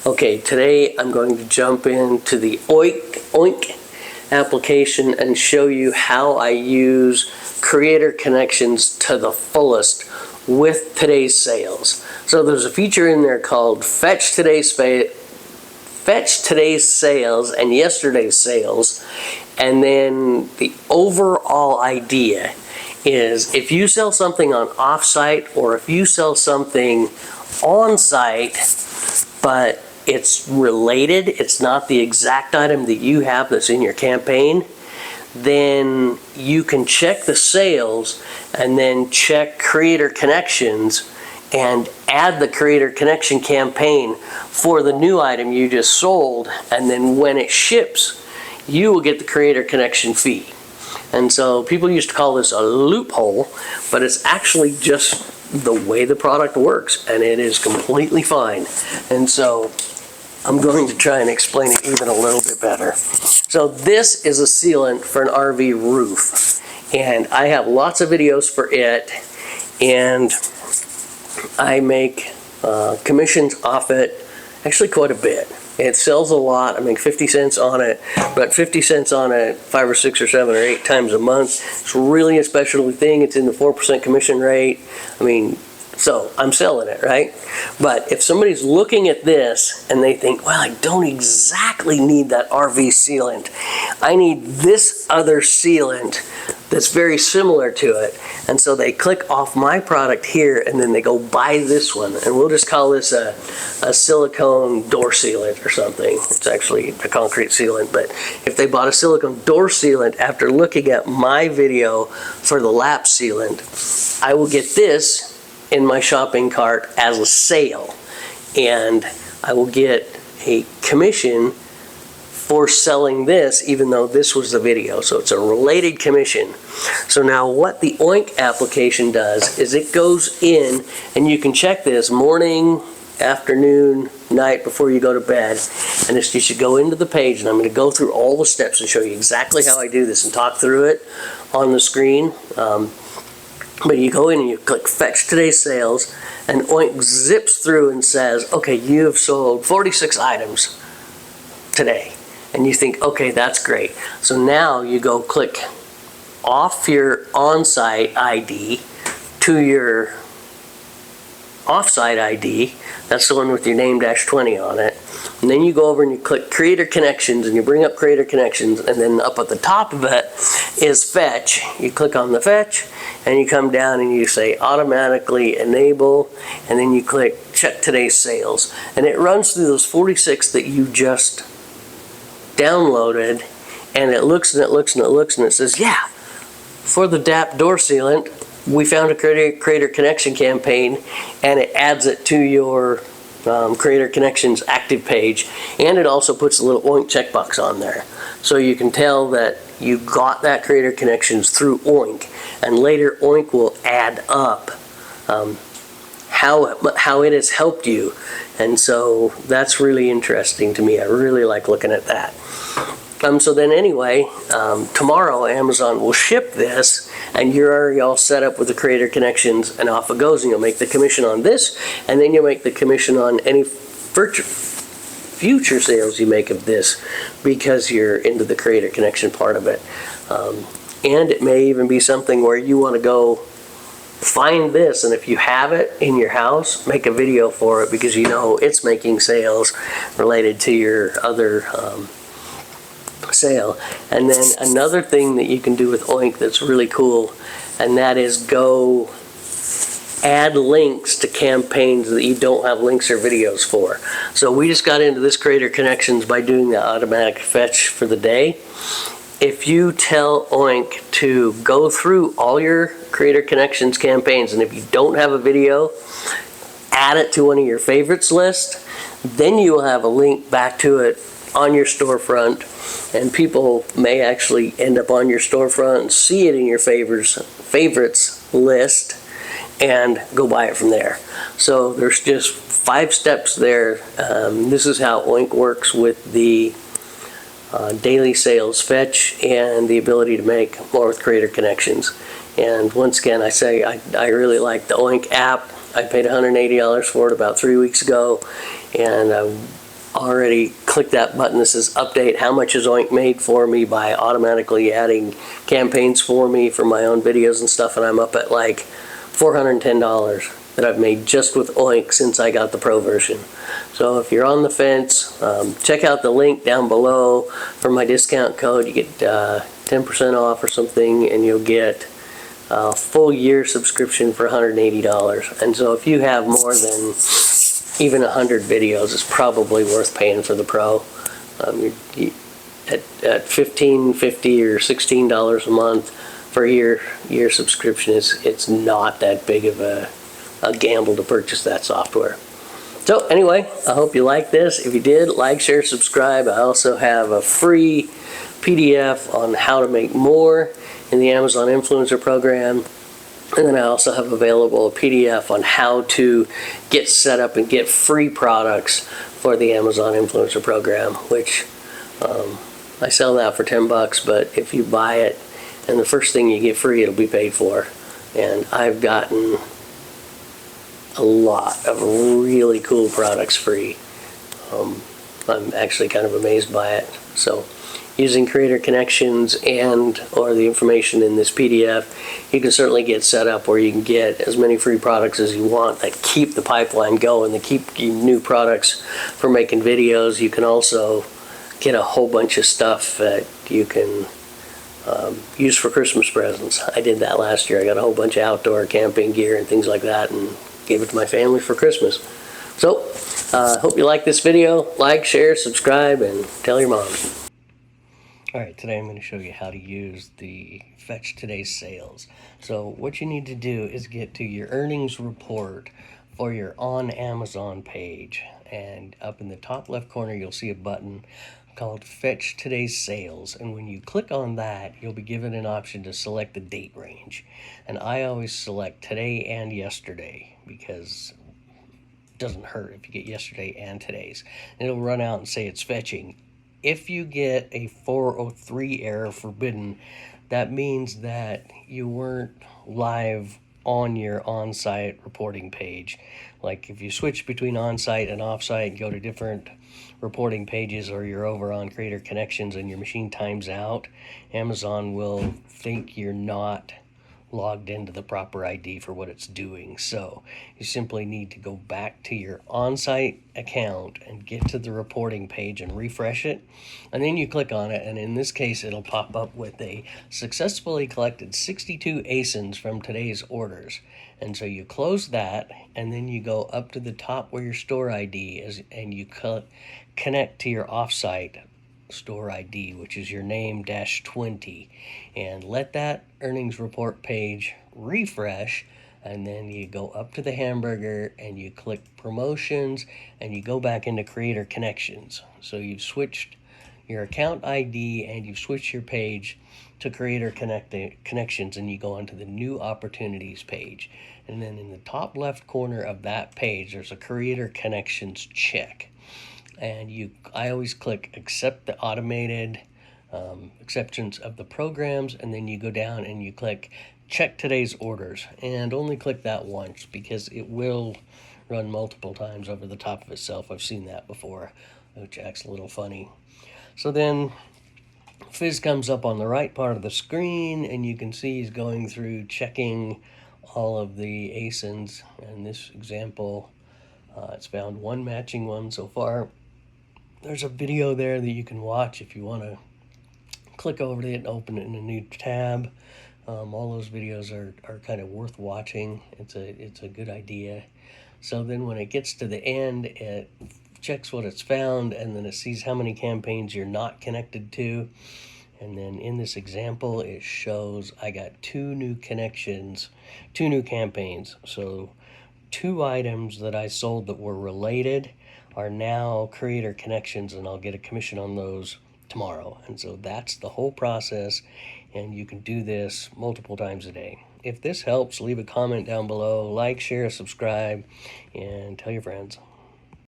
Okay, today I'm going to jump into the Oink application and show you how I use creator connections to the fullest with today's sales. So there's a feature in there called Fetch today's sales and yesterday's sales, and then the overall idea is if you sell something on off-site or if you sell something on-site but it's related, it's not the exact item that you have that's in your campaign, then you can check the sales and then check creator connections and add the creator connection campaign for the new item you just sold, and then when it ships you will get the creator connection fee. And so people used to call this a loophole, but it's actually just the way the product works, and it is completely fine. And so I'm going to try and explain it even a little bit better. So this is a sealant for an RV roof, and I have lots of videos for it, and I make commissions off it, actually quite a bit. It sells a lot. I make 50 cents on it, but 50 cents on it 5 or 6 or 7 or 8 times a month. It's really a specialty thing. It's in the 4% commission rate. I mean, so I'm selling it, right? But if somebody's looking at this and they think, well, I don't exactly need that RV sealant. I need this other sealant that's very similar to it. And so they click off my product here and then they go buy this one. And we'll just call this a silicone door sealant or something. It's actually a concrete sealant, but if they bought a silicone door sealant after looking at my video for the lap sealant, I will get this in my shopping cart as a sale, and I will get a commission for selling this even though this was the video. So it's a related commission. So now what the Oink application does is it goes in and you can check this morning, afternoon, night before you go to bed, and it's you should go into the page, and I'm going to go through all the steps and show you exactly how I do this and talk through it on the screen. But you go in and you click Fetch Today's Sales, and Oink zips through and says, okay, you have sold 46 items today. And you think, okay, that's great. So now you go click off your on-site ID to your off-site ID. That's the one with your name -20 on it. And then you go over and you click Creator Connections, and you bring up Creator Connections, and then up at the top of it is Fetch. You click on the Fetch, and you come down and you say Automatically Enable, and then you click Check Today's Sales. And it runs through those 46 that you just downloaded, and it looks and it looks and it looks, and it says, yeah, for the DAP door sealant, we found a creator connection campaign, and it adds it to your creator connections active page, and it also puts a little Oink checkbox on there, so you can tell that you got that creator connections through Oink, and later Oink will add up how it has helped you. And so that's really interesting to me. I really like looking at that. So then anyway, tomorrow Amazon will ship this, and you're already all set up with the creator connections, and off it goes, and you'll make the commission on this, and then you'll make the commission on any future sales you make of this, because you're into the creator connection part of it. And it may even be something where you want to go find this, and if you have it in your house, make a video for it, because you know it's making sales related to your other sale. And then another thing that you can do with Oink that's really cool, and that is go add links to campaigns that you don't have links or videos for. So we just got into this creator connections by doing the automatic fetch for the day. If you tell Oink to go through all your creator connections campaigns, and if you don't have a video, add it to one of your favorites list, then you will have a link back to it on your storefront, and people may actually end up on your storefront and see it in your favorites list and go buy it from there. So there's just 5 steps there. This is how Oink works with the daily sales fetch and the ability to make more with creator connections. And once again, I say I really like the Oink app. I paid $180 for it about 3 weeks ago, and already clicked that button that says update how much is Oink made for me by automatically adding campaigns for me for my own videos and stuff, and I'm up at like $410 that I've made just with Oink since I got the Pro version. So if you're on the fence, check out the link down below for my discount code. You get 10% off or something, and you'll get a full year subscription for $180. And so if you have more than even 100 videos, it's probably worth paying for the Pro. At $15, $50, or $16 a month for a year subscription, it's not that big of a gamble to purchase that software. So anyway, I hope you liked this. If you did, like, share, subscribe. I also have a free PDF on how to make more in the Amazon Influencer Program. And then I also have available a PDF on how to get set up and get free products for the Amazon Influencer Program, which I sell that for 10 bucks, but if you buy it and the first thing you get free, it'll be paid for. And I've gotten a lot of really cool products free. I'm actually kind of amazed by it. So using Creator Connections or the information in this PDF, you can certainly get set up where you can get as many free products as you want that keep the pipeline going, that keep you new products for making videos. You can also get a whole bunch of stuff that you can use for Christmas presents. I did that last year. I got a whole bunch of outdoor camping gear and things like that and gave it to my family for Christmas. So, hope you like this video. Like, share, subscribe, and tell your mom. Alright, today I'm going to show you how to use the Fetch Today's Sales. So what you need to do is get to your earnings report for your On Amazon page. And up in the top left corner you'll see a button called Fetch Today's Sales. And when you click on that, you'll be given an option to select the date range. And I always select today and yesterday because it doesn't hurt if you get yesterday and today's. And it'll run out and say it's fetching. If you get a 403 error forbidden, that means that you weren't live on your on-site reporting page. Like if you switch between on-site and off-site, go to different reporting pages, or you're over on Creator Connections and your machine times out, Amazon will think you're not logged into the proper ID for what it's doing. So you simply need to go back to your on-site account and get to the reporting page and refresh it, and then you click on it, and in this case it'll pop up with a successfully collected 62 ASINs from today's orders. And so you close that, and then you go up to the top where your store ID is, and you connect to your off-site store ID, which is your name -20, and let that earnings report page refresh. And then you go up to the hamburger and you click promotions, and you go back into Creator Connections. So you've switched your account ID and you've switched your page to Creator Connections, and you go onto the new opportunities page. And then in the top left corner of that page, there's a Creator Connections check. And I always click accept the automated acceptance of the programs, and then you go down and you click check today's orders, and only click that once because it will run multiple times over the top of itself. I've seen that before, which acts a little funny. So then Fizz comes up on the right part of the screen, and you can see he's going through checking all of the ASINs. In this example, it's found one matching one so far. There's a video there that you can watch if you want to click over to it and open it in a new tab. All those videos are kind of worth watching. It's a good idea. So then when it gets to the end, it checks what it's found, and then it sees how many campaigns you're not connected to. And then in this example, it shows I got 2 new connections, 2 new campaigns. So 2 items that I sold that were related are now Creator Connections, and I'll get a commission on those tomorrow. And so that's the whole process, and you can do this multiple times a day. If this helps, leave a comment down below, like, share, subscribe, and tell your friends.